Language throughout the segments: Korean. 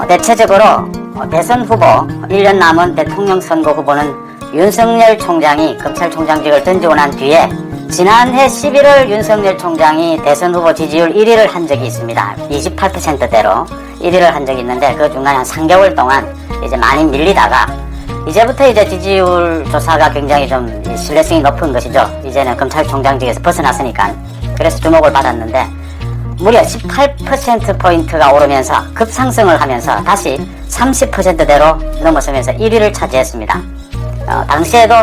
대체적으로 대선 후보 1년 남은 대통령 선거 후보는 윤석열 총장이 검찰총장직을 던지고 난 뒤에 지난해 11월 윤석열 총장이 대선 후보 지지율 1위를 한 적이 있습니다. 28%대로 1위를 한 적이 있는데 그 중간에 한 3개월 동안 이제 많이 밀리다가 이제부터 이제 지지율 조사가 굉장히 좀 신뢰성이 높은 것이죠. 이제는 검찰총장직에서 벗어났으니까. 그래서 주목을 받았는데 무려 18%포인트가 오르면서 급상승을 하면서 다시 30%대로 넘어서면서 1위를 차지했습니다. 당시에도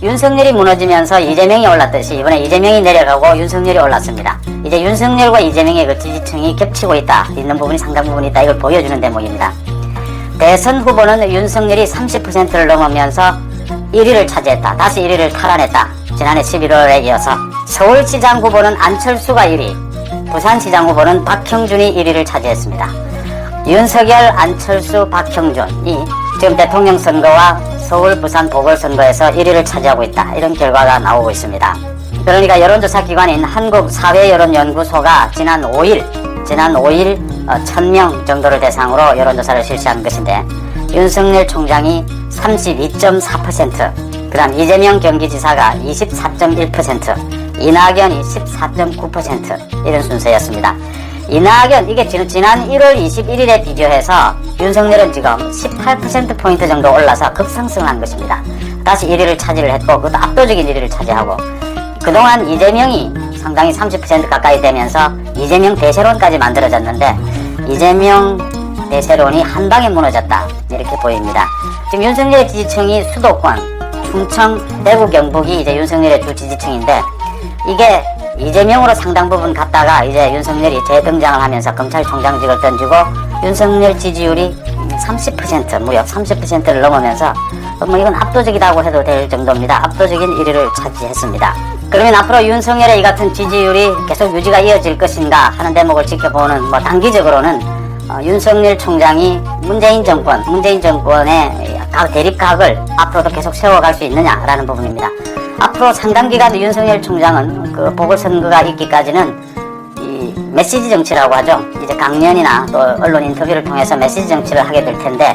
윤석열이 무너지면서 이재명이 올랐듯이 이번에 이재명이 내려가고 윤석열이 올랐습니다. 이제 윤석열과 이재명의 그 지지층이 겹치고 있는 부분이 상당 부분 있다. 이걸 보여주는 대목입니다. 대선 후보는 윤석열이 30%를 넘으면서 1위를 차지했다. 다시 1위를 탈환했다. 지난해 11월에 이어서 서울시장 후보는 안철수가 1위, 부산시장 후보는 박형준이 1위를 차지했습니다. 윤석열, 안철수, 박형준이 지금 대통령 선거와 서울, 부산 보궐선거에서 1위를 차지하고 있다. 이런 결과가 나오고 있습니다. 그러니까 여론조사 기관인 한국사회여론연구소가 지난 5일 1000명 정도를 대상으로 여론조사를 실시한 것인데 윤석열 총장이 32.4%, 그 다음 이재명 경기지사가 24.1%, 이낙연이 14.9% 이런 순서였습니다. 이낙연, 이게 지난 1월 21일에 비교해서 윤석열은 지금 18%포인트 정도 올라서 급상승한 것입니다. 다시 1위를 차지를 했고 그것도 압도적인 1위를 차지하고 그동안 이재명이 상당히 30% 가까이 되면서 이재명 대세론까지 만들어졌는데 이재명 대세론이 한 방에 무너졌다 이렇게 보입니다. 지금 윤석열의 지지층이 수도권, 충청, 대구, 경북이 이제 윤석열의 주 지지층인데 이게 이재명으로 상당 부분 갔다가 이제 윤석열이 재등장을 하면서 검찰총장직을 던지고 윤석열 지지율이 30%, 무려 30%를 넘으면서 뭐 이건 압도적이라고 해도 될 정도입니다. 압도적인 1위를 차지했습니다. 그러면 앞으로 윤석열의 이 같은 지지율이 계속 유지가 이어질 것인가 하는 대목을 지켜보는 단기적으로는 윤석열 총장이 문재인 정권의 대립각을 앞으로도 계속 세워갈 수 있느냐라는 부분입니다. 앞으로 상당 기간 윤석열 총장은 그 보궐선거가 있기까지는 이 메시지 정치라고 하죠. 이제 강연이나 또 언론 인터뷰를 통해서 메시지 정치를 하게 될 텐데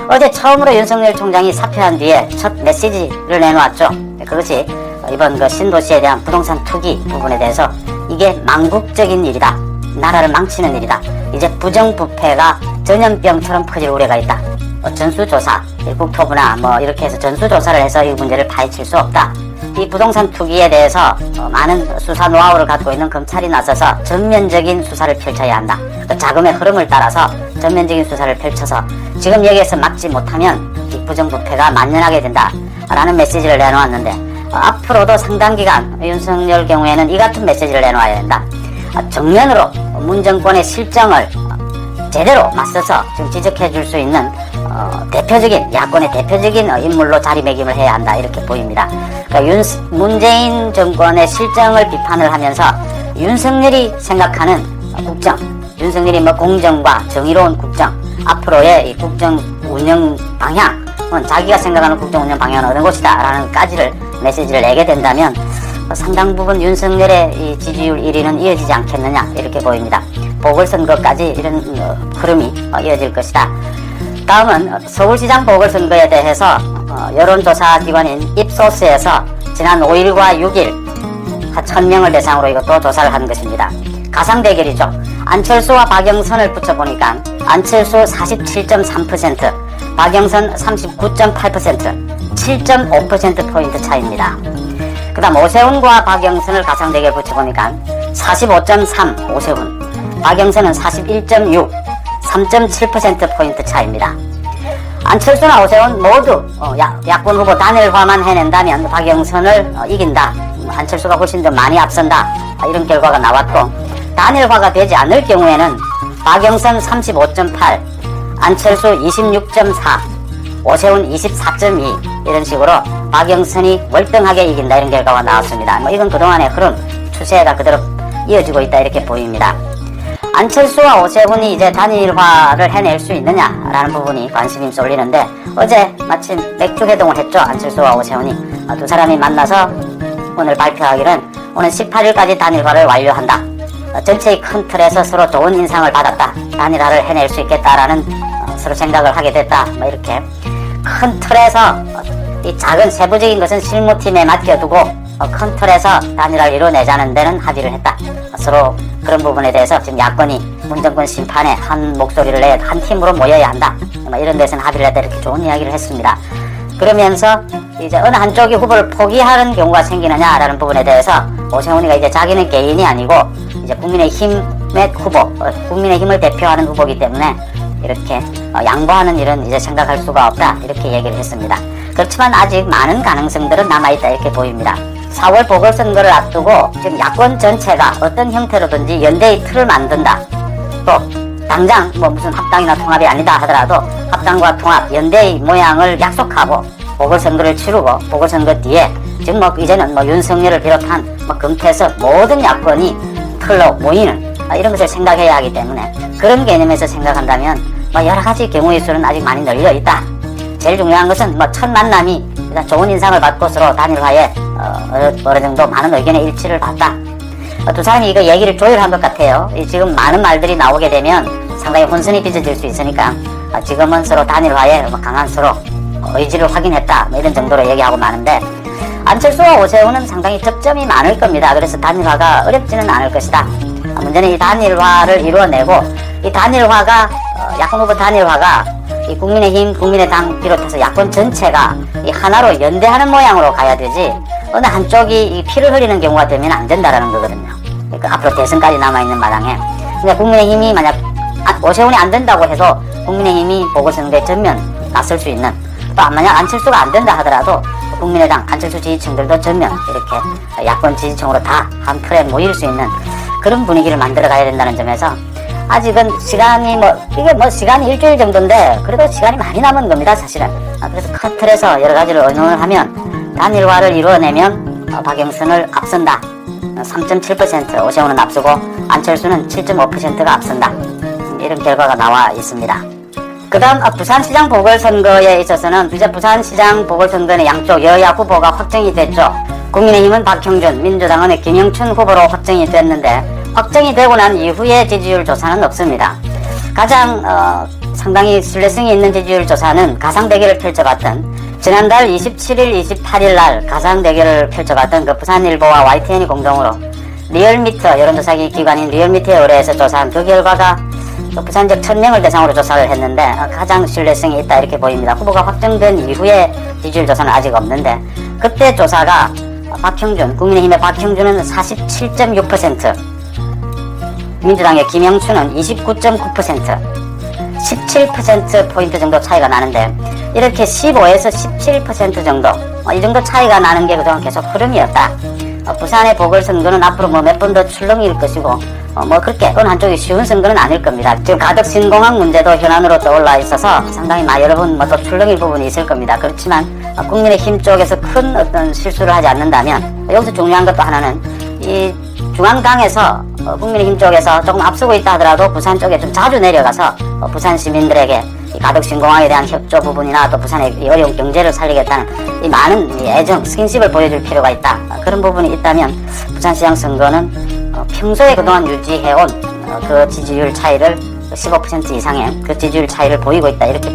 어제 처음으로 윤석열 총장이 사퇴한 뒤에 첫 메시지를 내놓았죠. 그것이 이번 그 신도시에 대한 부동산 투기 부분에 대해서 이게 망국적인 일이다. 나라를 망치는 일이다. 이제 부정부패가 전염병처럼 퍼질 우려가 있다. 전수조사, 국토부나 이렇게 해서 전수조사를 해서 이 문제를 파헤칠 수 없다. 이 부동산 투기에 대해서 많은 수사 노하우를 갖고 있는 검찰이 나서서 전면적인 수사를 펼쳐야 한다. 그 자금의 흐름을 따라서 전면적인 수사를 펼쳐서 지금 여기에서 막지 못하면 이 부정부패가 만연하게 된다. 라는 메시지를 내놓았는데 앞으로도 상당 기간 윤석열 경우에는 이 같은 메시지를 내놓아야 된다. 정면으로 문정권의 실정을 제대로 맞서서 지금 지적해 줄 수 있는 야권의 대표적인 인물로 자리매김을 해야 한다 이렇게 보입니다. 그러니까 문재인 정권의 실정을 비판을 하면서 윤석열이 생각하는 국정, 윤석열이 공정과 정의로운 국정, 앞으로의 이 국정 운영 방향, 자기가 생각하는 국정 운영 방향은 어느 곳이다 라는 까지를 메시지를 내게 된다면 상당 부분 윤석열의 이 지지율 1위는 이어지지 않겠느냐 이렇게 보입니다. 보궐선거까지 이런 흐름이 이어질 것이다. 다음은 서울시장 보궐선거에 대해서 여론조사 기관인 입소스에서 지난 5일과 6일 1000명을 대상으로 이것도 조사를 한 것입니다. 가상대결이죠. 안철수와 박영선을 붙여보니까 안철수 47.3%, 박영선 39.8%, 7.5%포인트 차이입니다. 그 다음 오세훈과 박영선을 가상대결 붙여보니까 45.3 오세훈, 박영선은 41.6, 3.7%포인트 차이입니다. 안철수나 오세훈 모두 야권 후보 단일화만 해낸다면 박영선을 이긴다. 안철수가 훨씬 더 많이 앞선다. 이런 결과가 나왔고 단일화가 되지 않을 경우에는 박영선 35.8, 안철수 26.4, 오세훈 24.2 이런 식으로 박영선이 월등하게 이긴다 이런 결과가 나왔습니다. 이건 그동안의 흐름, 추세가 그대로 이어지고 있다 이렇게 보입니다. 안철수와 오세훈이 이제 단일화를 해낼 수 있느냐라는 부분이 관심이 쏠리는데 어제 마침 맥주 회동을 했죠. 안철수와 오세훈이 두 사람이 만나서 오늘 발표하기는 오늘 18일까지 단일화를 완료한다. 전체의 큰 틀에서 서로 좋은 인상을 받았다. 단일화를 해낼 수 있겠다라는 서로 생각을 하게 됐다. 뭐 이렇게 큰 틀에서 이 작은 세부적인 것은 실무팀에 맡겨두고 큰 틀에서 단일화를 이루어내자는 데는 합의를 했다. 서로 그런 부분에 대해서 지금 야권이 문정권 심판에 한 목소리를 내 한 팀으로 모여야 한다. 뭐 이런 데서는 합의를 했다. 이렇게 좋은 이야기를 했습니다. 그러면서 이제 어느 한쪽이 후보를 포기하는 경우가 생기느냐라는 부분에 대해서 오세훈이가 이제 자기는 개인이 아니고 이제 국민의힘의 후보, 국민의힘을 대표하는 후보이기 때문에 이렇게 양보하는 일은 이제 생각할 수가 없다. 이렇게 얘기를 했습니다. 그렇지만 아직 많은 가능성들은 남아있다. 이렇게 보입니다. 4월 보궐선거를 앞두고 지금 야권 전체가 어떤 형태로든지 연대의 틀을 만든다. 또 당장 뭐 무슨 합당이나 통합이 아니다 하더라도 합당과 통합, 연대의 모양을 약속하고 보궐선거를 치르고 보궐선거 뒤에 지금 뭐 이제는 뭐 윤석열을 비롯한 뭐 금태섭 모든 야권이 틀로 모이는 이런 것을 생각해야 하기 때문에 그런 개념에서 생각한다면 뭐 여러 가지 경우의 수는 아직 많이 널려 있다. 제일 중요한 것은 뭐 첫 만남이 일단 좋은 인상을 받고 서로 단일화에 어느 정도 많은 의견의 일치를 봤다. 두 사람이 이거 얘기를 조율한 것 같아요. 지금 많은 말들이 나오게 되면 상당히 혼선이 빚어질 수 있으니까 지금은 서로 단일화에 강한 서로 의지를 확인했다. 뭐 이런 정도로 얘기하고 마는데 안철수와 오세훈은 상당히 접점이 많을 겁니다. 그래서 단일화가 어렵지는 않을 것이다. 문제는 이 단일화를 이루어내고 이 단일화가 야권 후보 단일화가 이 국민의힘, 국민의당 비롯해서 야권 전체가 이 하나로 연대하는 모양으로 가야 되지 어느 한쪽이 이 피를 흘리는 경우가 되면 안 된다라는 거거든요. 그러니까 앞으로 대선까지 남아있는 마당에 근데 국민의힘이 만약 오세훈이 안 된다고 해도 국민의힘이 보궐선거에 전면 나설 수 있는 또 만약 안철수가 안 된다 하더라도 국민의당, 안철수 지지층들도 전면 이렇게 야권 지지층으로 다 한 틀에 모일 수 있는 그런 분위기를 만들어 가야 된다는 점에서 아직은 시간이 이게 시간이 일주일 정도인데 그래도 시간이 많이 남은 겁니다, 사실은. 그래서 큰 틀에서 여러 가지를 의논을 하면 단일화를 이루어내면 박영선을 앞선다. 3.7% 오세훈은 앞서고 안철수는 7.5%가 앞선다. 이런 결과가 나와 있습니다. 그 다음 부산시장 보궐선거에 있어서는 이제 부산시장 보궐선거는 양쪽 여야 후보가 확정이 됐죠. 국민의힘은 박형준, 민주당은 김영춘 후보로 확정이 됐는데 확정이 되고 난 이후에 지지율 조사는 없습니다. 가장 상당히 신뢰성이 있는 지지율 조사는 가상대결을 펼쳐봤던 지난달 27일, 28일 날 가상대결을 펼쳐봤던 그 부산일보와 YTN이 공동으로 리얼미터 여론조사기 기관인 리얼미터에 의뢰해서 조사한 그 결과가 부산 지역 1000명을 대상으로 조사를 했는데 가장 신뢰성이 있다 이렇게 보입니다. 후보가 확정된 이후에 지지율 조사는 아직 없는데 그때 조사가 박형준, 국민의힘의 박형준은 47.6%, 민주당의 김영춘은 29.9%, 17%포인트 정도 차이가 나는데 이렇게 15에서 17% 정도 이 정도 차이가 나는 게 그동안 계속 흐름이었다. 부산의 보궐선거는 앞으로 몇 번 더 출렁일 것이고 그렇게 어느 한쪽이 쉬운 선거는 아닐 겁니다. 지금 가덕 신공항 문제도 현안으로 떠올라 있어서 상당히 여러 번 또 출렁일 부분이 있을 겁니다. 그렇지만 국민의힘 쪽에서 큰 어떤 실수를 하지 않는다면 여기서 중요한 것도 하나는 이 중앙당에서 국민의힘 쪽에서 조금 앞서고 있다 하더라도 부산 쪽에 좀 자주 내려가서 부산 시민들에게 이 가덕 신공항에 대한 협조 부분이나 또 부산의 이 어려운 경제를 살리겠다는 이 많은 애정, 스킨십을 보여줄 필요가 있다. 그런 부분이 있다면 부산시장 선거는 평소에 그동안 유지해온 그 지지율 차이를 15% 이상의 그 지지율 차이를 보이고 있다. 이렇게